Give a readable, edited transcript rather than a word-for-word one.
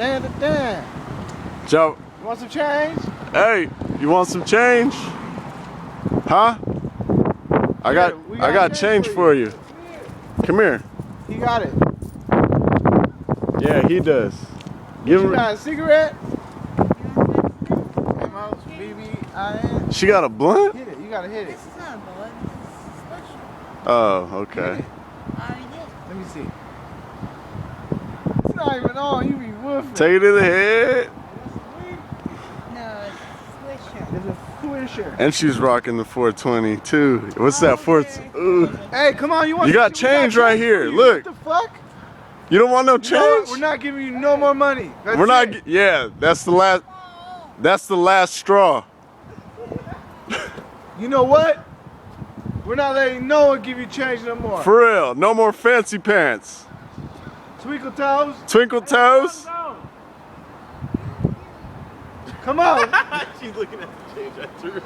Damn. Joe. You want some change? Hey, you want some change? Huh? I got change for you. Come here. He got it. Yeah, he does. Give You him. got a cigarette? M-O-B-B-I-N. She got a blunt? Hit it. You gotta hit it. This is not a bullet. This is special. Oh, okay. I already did. Let me see. It's not even on. You be woofing. Take it to the head. No, it's Swisher. It's a swisher. And she's rocking the 420 too. What's that? Ooh. Hey, come on. You got change right here. Look. What the fuck? You don't want no You know what? change? We're not giving you no more money. That's We're not. it. Yeah, that's the last. That's the last straw. You know what? We're not letting no one give you change no more. For real. No more fancy pants. Twinkle toes. Twinkle toes. Come on. She's looking at the change I threw.